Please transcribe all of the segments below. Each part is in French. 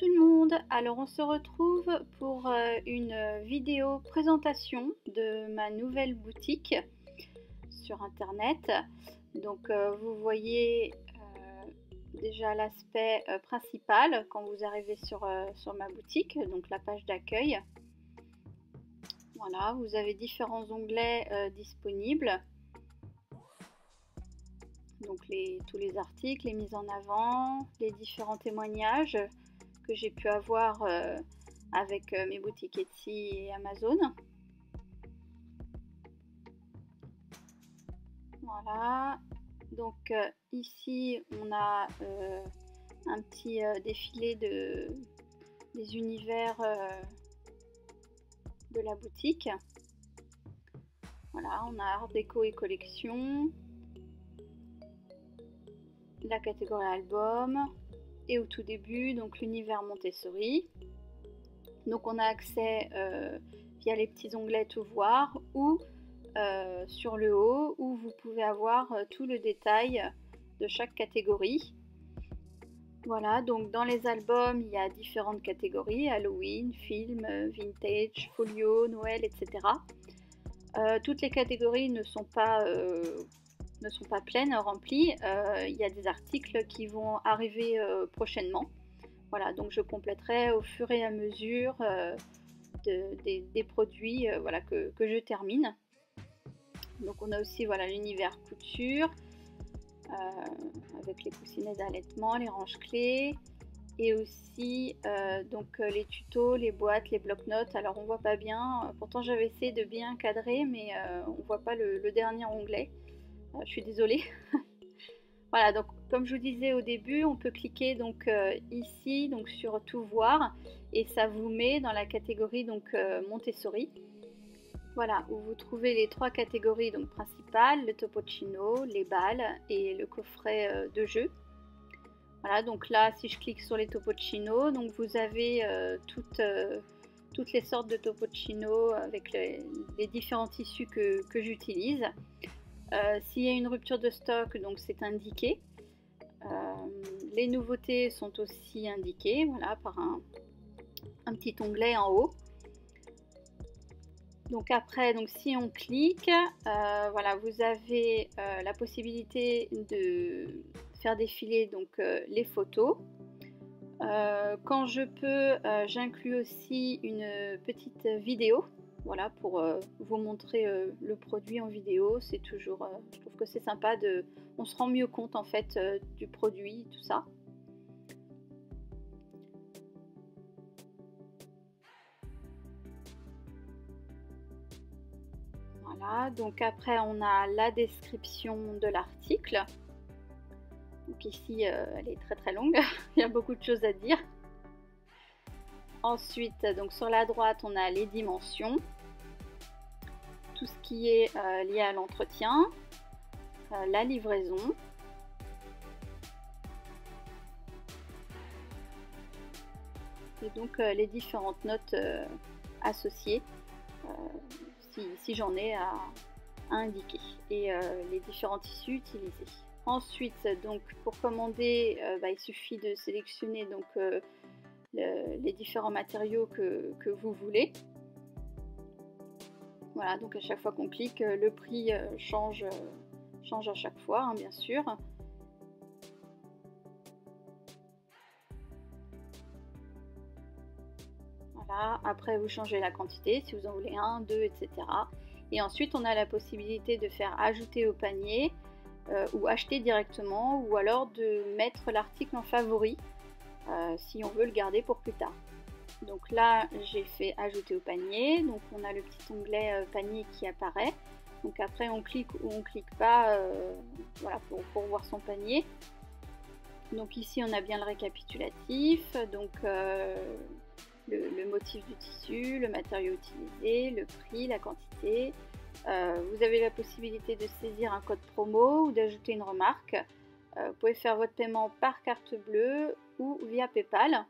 tout le monde, alors on se retrouve pour une vidéo présentation de ma nouvelle boutique sur internet. Donc vous voyez déjà l'aspect principal quand vous arrivez sur ma boutique, donc la page d'accueil. Voilà, vous avez différents onglets disponibles. Donc tous les articles, les mises en avant, les différents témoignages que j'ai pu avoir avec mes boutiques Etsy et Amazon. Voilà, donc ici on a un petit défilé des univers de la boutique. Voilà, on a art déco et collection, la catégorie album, et au tout début donc l'univers Montessori. Donc on a accès via les petits onglets tout voir ou sur le haut où vous pouvez avoir tout le détail de chaque catégorie. Voilà, donc dans les albums il y a différentes catégories: Halloween, film, vintage, folio, Noël, etc. Toutes les catégories ne sont pas pleines, remplies. Il y a des articles qui vont arriver prochainement. Voilà, donc je compléterai au fur et à mesure des produits voilà, que je termine. Donc on a aussi voilà, l'univers couture avec les coussinets d'allaitement, les range-clés, et aussi donc les tutos, les boîtes, les bloc-notes. Alors on voit pas bien, pourtant j'avais essayé de bien cadrer, mais on voit pas le dernier onglet. Je suis désolée. Voilà, donc comme je vous disais au début, on peut cliquer donc ici donc sur tout voir et ça vous met dans la catégorie donc Montessori. Voilà, où vous trouvez les trois catégories donc principales: le topoccino, les balles et le coffret de jeu. Voilà, donc là si je clique sur les topoccino, donc vous avez toutes les sortes de topoccino avec les différents tissus que j'utilise. S'il y a une rupture de stock, donc c'est indiqué. Les nouveautés sont aussi indiquées, voilà, par un petit onglet en haut. Donc après, donc si on clique, voilà, vous avez la possibilité de faire défiler donc les photos. Quand je peux, j'inclus aussi une petite vidéo. Voilà, pour vous montrer le produit en vidéo. C'est toujours, je trouve que c'est sympa, on se rend mieux compte en fait du produit, tout ça. Voilà, donc après on a la description de l'article. Donc ici elle est très très longue, il y a beaucoup de choses à dire. Ensuite, donc sur la droite on a les dimensions, tout ce qui est lié à l'entretien, la livraison, et donc les différentes notes associées si j'en ai à indiquer, et les différents tissus utilisés. Ensuite, donc pour commander, il suffit de sélectionner donc les différents matériaux que vous voulez. Voilà, donc à chaque fois qu'on clique, le prix change à chaque fois, hein, bien sûr. Voilà, après vous changez la quantité, si vous en voulez 1, 2, etc. Et ensuite on a la possibilité de faire ajouter au panier ou acheter directement, ou alors de mettre l'article en favori si on veut le garder pour plus tard. Donc là j'ai fait ajouter au panier, donc on a le petit onglet panier qui apparaît. Donc après on clique ou on clique pas, voilà, pour voir son panier. Donc ici on a bien le récapitulatif, donc le motif du tissu, le matériau utilisé, le prix, la quantité. Vous avez la possibilité de saisir un code promo ou d'ajouter une remarque. Vous pouvez faire votre paiement par carte bleue ou via PayPal.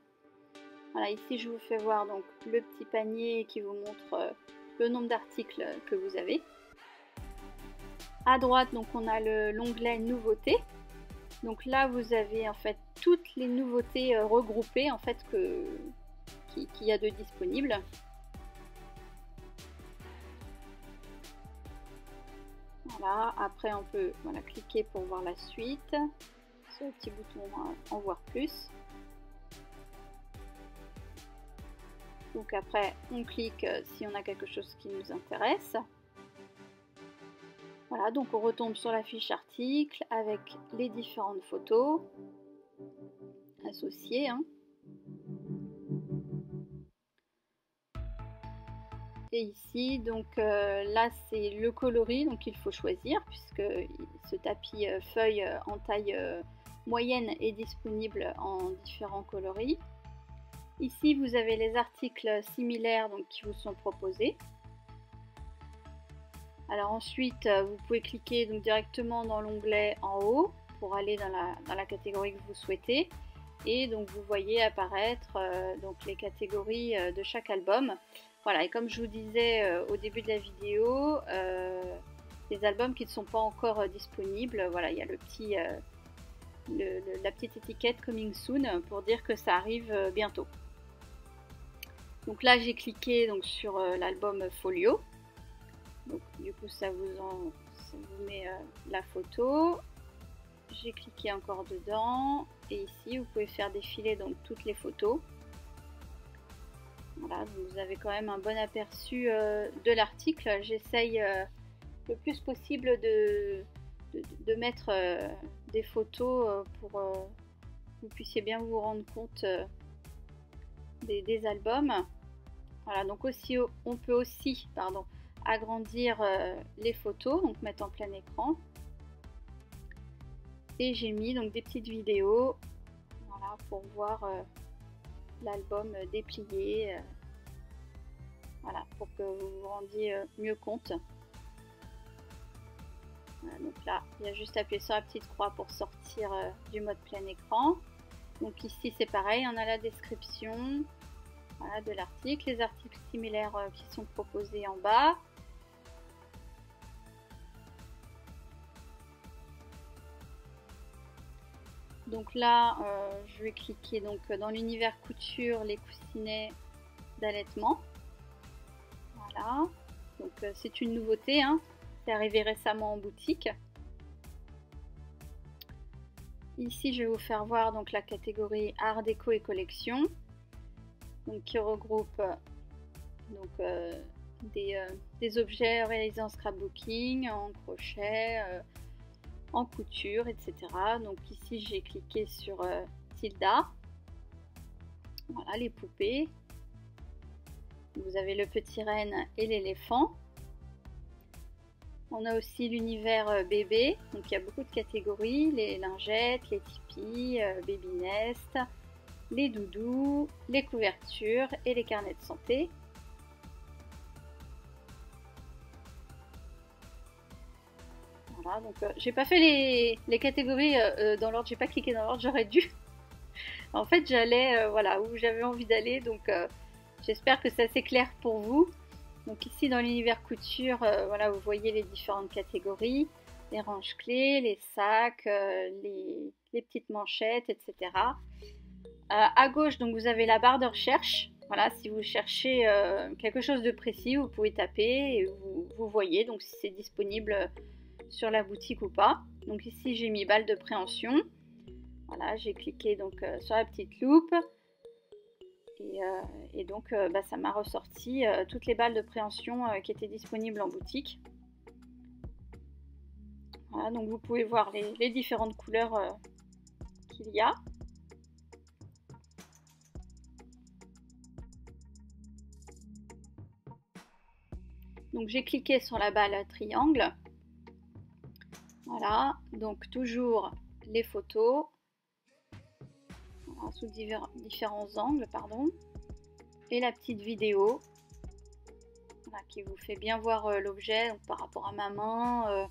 Voilà, ici je vous fais voir donc le petit panier qui vous montre le nombre d'articles que vous avez. À droite, donc on a l'onglet nouveautés. Donc là, vous avez en fait toutes les nouveautés regroupées en fait qu'il y a de disponibles. Voilà, après on peut cliquer pour voir la suite, sur le petit bouton en voir plus. Donc après on clique si on a quelque chose qui nous intéresse. Voilà, donc on retombe sur la fiche article avec les différentes photos associées. Et ici, donc là c'est le coloris, donc il faut choisir puisque ce tapis feuille en taille moyenne est disponible en différents coloris. Ici vous avez les articles similaires donc, qui vous sont proposés. Alors ensuite vous pouvez cliquer donc, directement dans l'onglet en haut pour aller dans la catégorie que vous souhaitez. Et donc vous voyez apparaître donc, les catégories de chaque album. Voilà, et comme je vous disais au début de la vidéo, les albums qui ne sont pas encore disponibles, voilà, il y a la petite étiquette Coming Soon pour dire que ça arrive bientôt. Donc là j'ai cliqué donc, sur l'album Folio. Donc du coup ça vous met la photo. J'ai cliqué encore dedans et ici vous pouvez faire défiler donc toutes les photos. Voilà, donc vous avez quand même un bon aperçu de l'article. J'essaye le plus possible de mettre des photos pour que vous puissiez bien vous rendre compte des albums. Voilà, donc aussi on peut aussi agrandir les photos, donc mettre en plein écran. Et j'ai mis donc des petites vidéos voilà, pour voir l'album déplié, voilà, pour que vous vous rendiez mieux compte. Voilà, donc là, il y a juste à appuyer sur la petite croix pour sortir du mode plein écran. Donc ici, c'est pareil, on a la description voilà, de l'article, les articles similaires qui sont proposés en bas. Donc là, je vais cliquer donc, dans l'univers couture, les coussinets d'allaitement. Voilà, donc c'est une nouveauté, hein. C'est arrivé récemment en boutique. Ici, je vais vous faire voir donc, la catégorie Art déco et collection, donc, qui regroupe donc, des objets réalisés en scrapbooking, en crochet, en couture, etc. Donc ici j'ai cliqué sur Tilda. Voilà les poupées. Vous avez le petit renne et l'éléphant. On a aussi l'univers bébé. Donc il y a beaucoup de catégories, les lingettes, les tipis, baby nest, les doudous, les couvertures et les carnets de santé. Voilà, donc j'ai pas fait les catégories dans l'ordre, j'ai pas cliqué dans l'ordre, j'aurais dû. En fait, j'allais voilà, où j'avais envie d'aller, donc j'espère que c'est assez clair pour vous. Donc ici dans l'univers couture, voilà, vous voyez les différentes catégories, les ranges clés, les sacs, les petites manchettes, etc. À gauche, donc vous avez la barre de recherche. Voilà, si vous cherchez quelque chose de précis, vous pouvez taper et vous voyez donc si c'est disponible sur la boutique ou pas. Donc ici j'ai mis balle de préhension. Voilà, j'ai cliqué donc sur la petite loupe et donc ça m'a ressorti toutes les balles de préhension qui étaient disponibles en boutique. Voilà, donc vous pouvez voir les différentes couleurs qu'il y a. Donc j'ai cliqué sur la balle triangle. Voilà, donc toujours les photos voilà, sous différents angles, pardon, et la petite vidéo voilà, qui vous fait bien voir l'objet par rapport à ma main,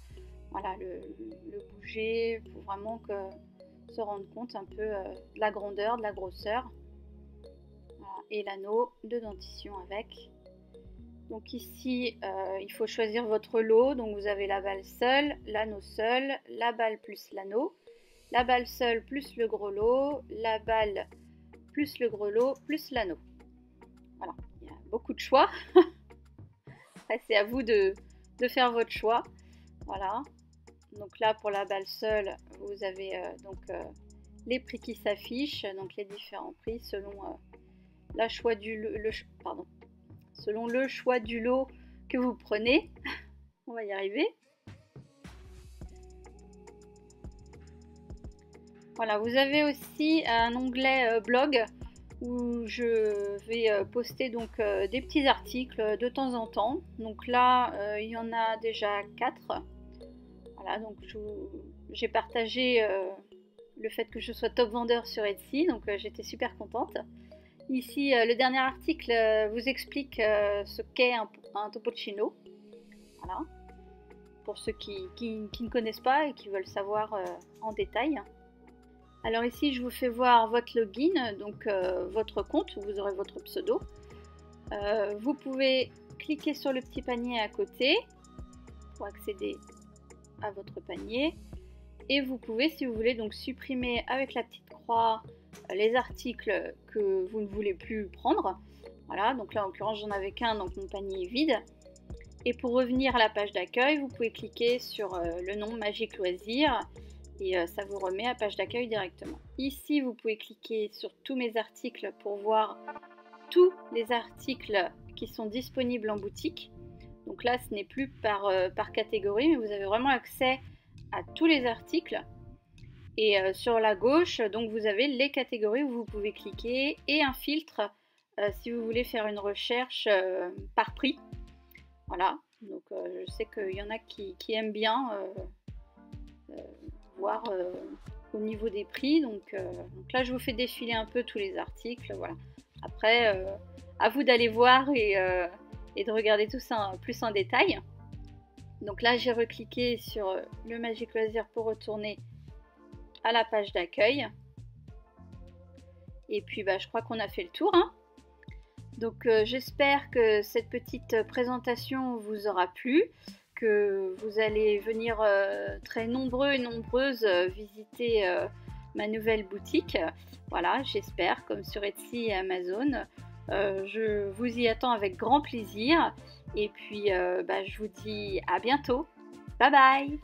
voilà, le bouger pour vraiment se rendre compte un peu de la grandeur, de la grosseur. Voilà, et l'anneau de dentition avec. Donc ici, il faut choisir votre lot. Donc vous avez la balle seule, l'anneau seul, la balle plus l'anneau. la balle seule plus le gros lot, la balle plus le gros lot plus l'anneau. Voilà, il y a beaucoup de choix. Après, c'est à vous de faire votre choix. Voilà. Donc là, pour la balle seule, vous avez les prix qui s'affichent, donc les différents prix selon selon le choix du lot que vous prenez. On va y arriver. Voilà, vous avez aussi un onglet blog où je vais poster donc des petits articles de temps en temps. Donc là, il y en a déjà 4. Voilà, donc j'ai partagé le fait que je sois top vendeur sur Etsy, donc j'étais super contente. Ici, le dernier article vous explique ce qu'est un topocino. Voilà, pour ceux qui ne connaissent pas et qui veulent savoir en détail. Alors ici, je vous fais voir votre login, donc votre compte, où vous aurez votre pseudo. Vous pouvez cliquer sur le petit panier à côté pour accéder à votre panier. Et vous pouvez, si vous voulez, donc supprimer avec la petite croix les articles que vous ne voulez plus prendre. Voilà, donc là en l'occurrence j'en avais qu'un, donc mon panier est vide. Et pour revenir à la page d'accueil, vous pouvez cliquer sur le nom Magique Loisirs et ça vous remet à page d'accueil directement. Ici, vous pouvez cliquer sur tous mes articles pour voir tous les articles qui sont disponibles en boutique. Donc là, ce n'est plus par catégorie, mais vous avez vraiment accès à tous les articles. Et sur la gauche, donc vous avez les catégories où vous pouvez cliquer et un filtre si vous voulez faire une recherche par prix. Voilà, donc je sais qu'il y en a qui aiment bien voir au niveau des prix. Donc là, je vous fais défiler un peu tous les articles. Voilà. Après, à vous d'aller voir et de regarder tout ça plus en détail. Donc là, j'ai recliqué sur le Magique Loisir pour retourner à la page d'accueil. Et puis, je crois qu'on a fait le tour. Hein. Donc, j'espère que cette petite présentation vous aura plu, que vous allez venir très nombreux et nombreuses visiter ma nouvelle boutique. Voilà, j'espère, comme sur Etsy et Amazon. Je vous y attends avec grand plaisir. Et puis, je vous dis à bientôt. Bye bye!